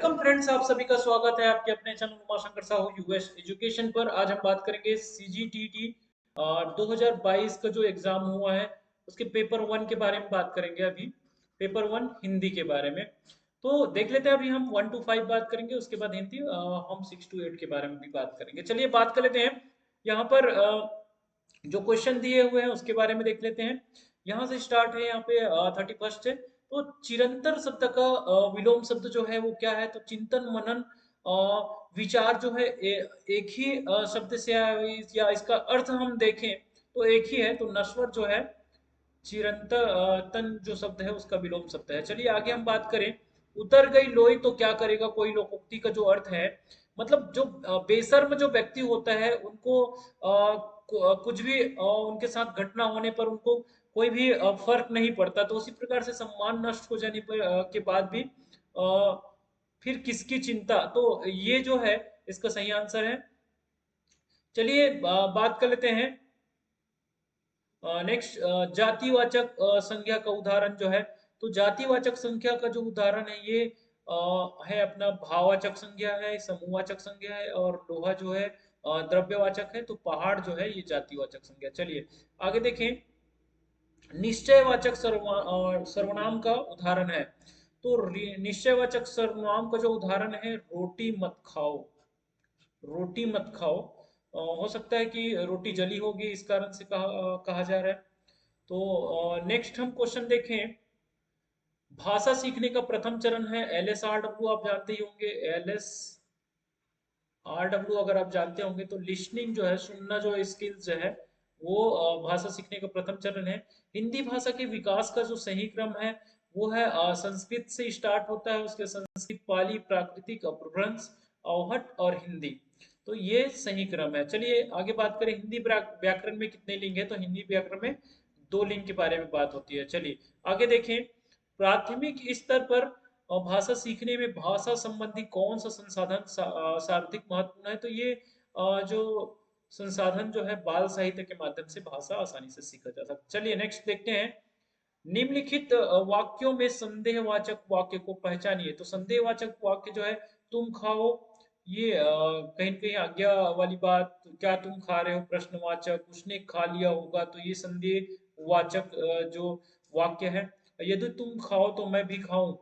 Welcome friends, आप सभी का स्वागत है आपके अपने channel Umashankar Sahu US education पर। आज हम बात करेंगे सीजीटीटी 2022 का जो एग्जाम हुआ है उसके पेपर वन के बारे में बात करेंगे। अभी पेपर वन हिंदी के बारे में तो देख लेते हैं। अभी हम 1 to 5 बात करेंगे, उसके बाद हिंदी हम 6 to 8 के बारे में भी बात करेंगे। चलिए बात कर लेते हैं। यहाँ पर जो क्वेश्चन दिए हुए हैं उसके बारे में देख लेते हैं। यहाँ से स्टार्ट है, यहाँ पे 31st है। तो चिरंतर शब्द का विलोम शब्द जो है वो क्या है? तो चिंतन मनन विचार जो है एक ही शब्द से आया हुआ है, या इसका अर्थ हम देखें तो एक ही है। तो नश्वर जो है चिरंतर तन जो शब्द है उसका विलोम शब्द है। चलिए आगे हम बात करें। उतर गई लोई तो क्या करेगा कोई लोकोक्ति का जो अर्थ है, मतलब जो बेशर्म जो व्यक्ति होता है उनको कुछ भी उनके साथ घटना होने पर उनको कोई भी फर्क नहीं पड़ता। तो उसी प्रकार से सम्मान नष्ट हो जाने पर के बाद भी फिर किसकी चिंता, तो ये जो है इसका सही आंसर है। चलिए बात कर लेते हैं नेक्स्ट। जातिवाचक संज्ञा का उदाहरण जो है, तो जातिवाचक संख्या का जो उदाहरण है ये है अपना भाववाचक संज्ञा है, समूहवाचक संज्ञा है, और लोहा जो है द्रव्यवाचक है। तो पहाड़ जो है ये जातिवाचक संज्ञा। चलिए आगे देखें। निश्चयवाचक सर्वनाम का उदाहरण है, तो निश्चयवाचक सर्वनाम का जो उदाहरण है रोटी मत खाओ। रोटी मत खाओ हो सकता है कि रोटी जली होगी, इस कारण से कहा जा रहा है। तो नेक्स्ट हम क्वेश्चन देखें। भाषा सीखने का प्रथम चरण है LSRW, आप जानते ही होंगे। LSRW अगर आप जानते होंगे तो लिसनिंग जो है, सुनना जो स्किल्स जो है वो भाषा सीखने का प्रथम चरण है। हिंदी भाषा के विकास का जो सही क्रम है वो है संस्कृत से स्टार्ट होता है, उसके संस्कृत, पाली, प्राकृतिक, अपभ्रंश, अवहट और हिंदी। तो ये सही क्रम है। चलिए आगे बात करें। हिंदी व्याकरण में कितने लिंग है? तो हिंदी व्याकरण में 2 लिंग के बारे में बात होती है। चलिए आगे देखें। प्राथमिक स्तर पर भाषा सीखने में भाषा संबंधी कौन सा संसाधन सर्वाधिक महत्वपूर्ण है? तो ये जो संसाधन जो है बाल साहित्य के माध्यम से भाषा आसानी से सीखा जा सकता है। चलिए नेक्स्ट देखते हैं। निम्नलिखित वाक्यों में संदेहवाचक वाक्य को पहचानिए। तो संदेहवाचक वाक्य जो है, तुम खाओ, ये कहीं न कहीं आज्ञा वाली बात। क्या तुम खा रहे हो? प्रश्नवाचक। उसने खा लिया होगा, तो ये संदेहवाचक जो वाक्य है। यदि तुम खाओ तो मैं भी खाऊं,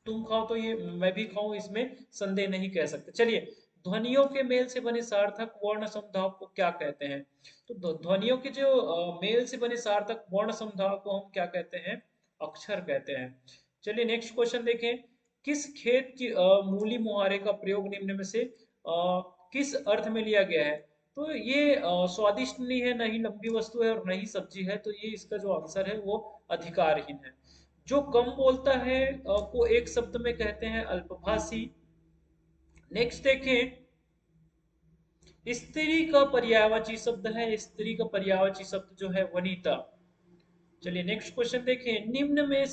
तुम खाओ तो ये मैं भी खाऊं, इसमें संदेह नहीं कह सकते। चलिए ध्वनियों के मेल से बने सार्थक वर्ण समूह को क्या कहते हैं? तो ध्वनियों के जो मेल से बने सार्थक वर्ण समूह को हम क्या कहते हैं? अक्षर कहते हैं। चलिए नेक्स्ट क्वेश्चन देखें। किस खेत की मूली मुहारे का प्रयोग निम्न में से किस अर्थ में लिया गया है? तो ये स्वादिष्ट नहीं है, नहीं लंबी वस्तु है और नहीं सब्जी है। तो ये इसका जो आंसर है वो अधिकारहीन है। जो कम बोलता है को एक शब्द में कहते हैं अल्पभाषी। नेक्स्ट देखें। स्त्री का पर्यायवाची शब्द है, स्त्री का पर्यायवाची शब्द जो है वनिता। चलिए नेक्स्ट क्वेश्चन देखें। निम्न में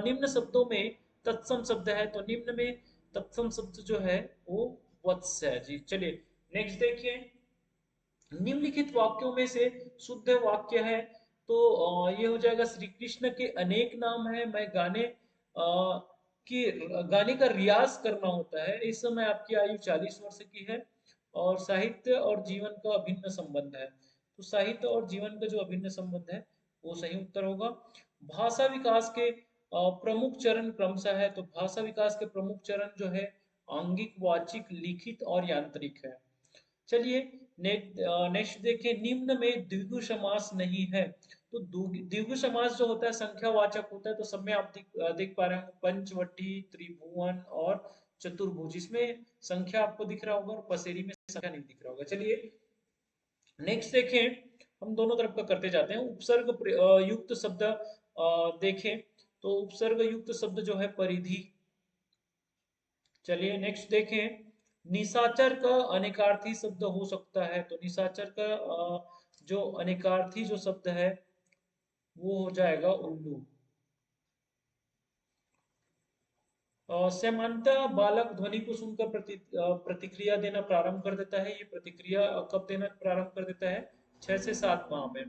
निम्न शब्दों में तत्सम शब्द है, तो निम्न में तत्सम शब्द जो है वो वत्स है जी। चलिए नेक्स्ट देखिए। निम्नलिखित वाक्यों में से शुद्ध वाक्य है, तो ये हो जाएगा श्री कृष्ण के अनेक नाम है। मैं की गाने का रियाज करना होता है। इस समय आपकी आयु 40 वर्ष की है। और साहित्य और जीवन का अभिन्न संबंध है, तो साहित्य और जीवन का जो अभिन्न संबंध है वो सही उत्तर होगा। भाषा विकास के प्रमुख चरण क्रमशः है, तो भाषा विकास के प्रमुख चरण जो है आंगिक, वाचिक, लिखित और यांत्रिक है। चलिए नेक्स्ट देखें। निम्न में द्विगु समास नहीं है, तो द्विगु समास जो होता है संख्यावाचक होता है। तो सब में आप देख पा रहे हो पंचवटी, त्रिभुवन और चतुर्भुज, इसमें संख्या आपको दिख रहा होगा और पसेरी में संख्या नहीं दिख रहा होगा। चलिए नेक्स्ट देखें। हम दोनों तरफ का करते जाते हैं। उपसर्ग युक्त शब्द देखें, तो उपसर्ग युक्त शब्द जो है परिधि। चलिए नेक्स्ट देखें। निशाचर का अनेकार्थी शब्द हो सकता है, तो निशाचर का जो अनेकार्थी जो शब्द है वो हो जाएगा उल्लू। समानता बालक ध्वनि को सुनकर प्रतिक्रिया देना प्रारंभ कर देता है। ये प्रतिक्रिया कब देना प्रारंभ कर देता है? 6 से 7 माह में।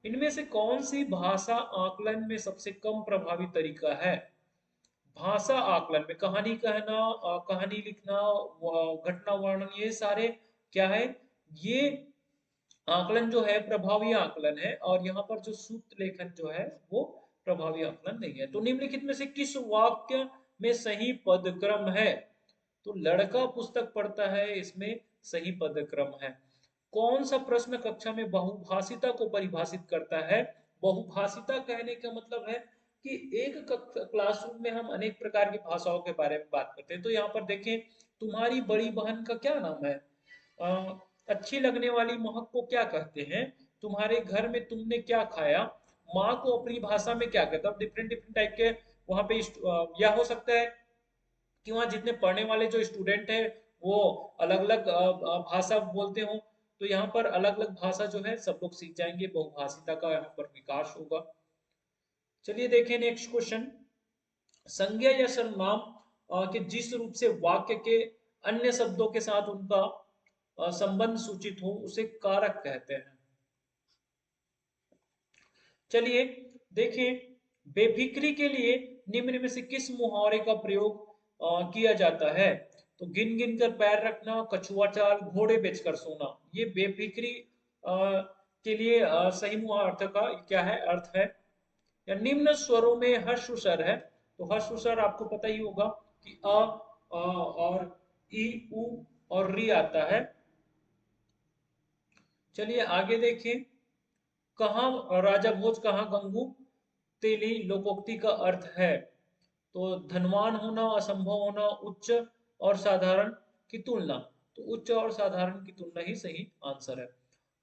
इनमें से कौन सी भाषा आकलन में सबसे कम प्रभावी तरीका है? भाषा आकलन में कहानी कहना, कहानी लिखना, घटना वर्णन, ये सारे क्या है, ये आकलन जो है प्रभावी आकलन है। और यहाँ पर जो सूत्र लेखन जो है वो प्रभावी आकलन नहीं है। तो निम्नलिखित में से किस वाक्य में सही पदक्रम है? तो लड़का पुस्तक पढ़ता है, इसमें सही पदक्रम है। कौन सा प्रश्न कक्षा में बहुभाषिता को परिभाषित करता है? बहुभाषिता कहने का मतलब है कि एक क्लासरूम में हम अनेक प्रकार की भाषाओं के बारे में बात करते हैं। तो यहाँ पर देखें, तुम्हारी बड़ी बहन का क्या नाम है? अच्छी लगने वाली महक को क्या कहते हैं? तुम्हारे घर में तुमने क्या खाया? माँ को अपनी भाषा में क्या कहते हैं? डिफरेंट डिफरेंट टाइप के वहां पे या हो सकता है कि वहाँ जितने पढ़ने वाले जो स्टूडेंट हैं वो अलग अलग भाषा बोलते हो। तो यहाँ पर अलग अलग भाषा जो है सब लोग सीख जाएंगे, बहुभाषिता का यहाँ पर विकास होगा। चलिए देखें नेक्स्ट क्वेश्चन। संज्ञा या सर्वनाम के जिस रूप से वाक्य के अन्य शब्दों के साथ उनका संबंध सूचित हो उसे कारक कहते हैं। चलिए देखें, बेफिक्री के लिए निम्न में से किस मुहावरे का प्रयोग किया जाता है? तो गिन गिन कर पैर रखना, कछुआ चाल, घोड़े बेचकर सोना, ये बेफिक्री के लिए सही मुहावरे का क्या है, अर्थ है। या निम्न स्वरों में हर्ष स्वर है, तो हर्ष स्वर आपको पता ही होगा कि और ई उ और री आता है। चलिए आगे देखें, कहाँ राजा भोज कहाँ गंगू तेली लोकोक्ति का अर्थ है? तो धनवान होना, असंभव होना, उच्च और साधारण की तुलना, तो उच्च और साधारण की तुलना ही सही आंसर है।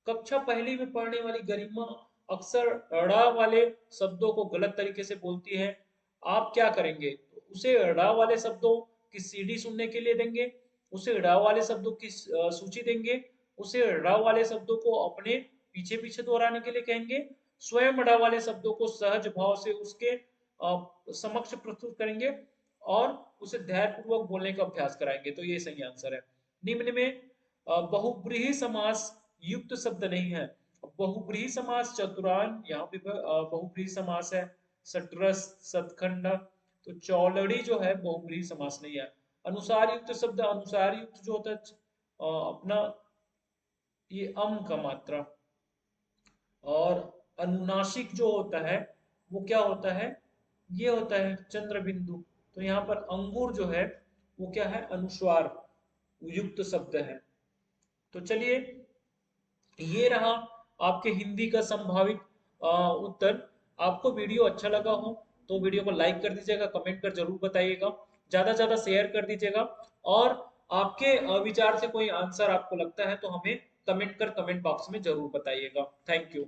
कक्षा पहली में पढ़ने वाली गरिमा अक्सर ड़ा वाले शब्दों को गलत तरीके से बोलती है। आप क्या करेंगे? तो उसे ड़ा वाले शब्दों की सीडी सुनने के लिए देंगे, उसे ड़ा वाले शब्दों की सूची देंगे, उसे ड़ा वाले शब्दों को अपने पीछे पीछे दोहराने के लिए कहेंगे, स्वयं ड़ा वाले शब्दों को सहज भाव से उसके समक्ष प्रस्तुत करेंगे और उसे ध्यानपूर्वक बोलने का अभ्यास कराएंगे। तो ये सही आंसर है। निम्न में बहुब्रीहि समास युक्त शब्द नहीं है। बहुब्रीहि समास चतुरान, यहाँ पे बहुब्रीहि समास है। सटरस, सतखंड, तो चौलड़ी जो है बहुब्रीहि समास नहीं है। अनुसार युक्त शब्द, अनुसार युक्त जो होता है अपना ये अम का मात्रा, और अनुनासिक जो होता है वो क्या होता है, ये होता है चंद्र बिंदु। तो यहाँ पर अंगूर जो है वो क्या है, अनुस्वार युक्त शब्द है। तो चलिए ये रहा आपके हिंदी का संभावित उत्तर। आपको वीडियो अच्छा लगा हो तो वीडियो को लाइक कर दीजिएगा, कमेंट कर जरूर बताइएगा, ज्यादा से ज्यादा शेयर कर दीजिएगा। और आपके विचार से कोई आंसर आपको लगता है तो हमें कमेंट बॉक्स में जरूर बताइएगा। Thank you.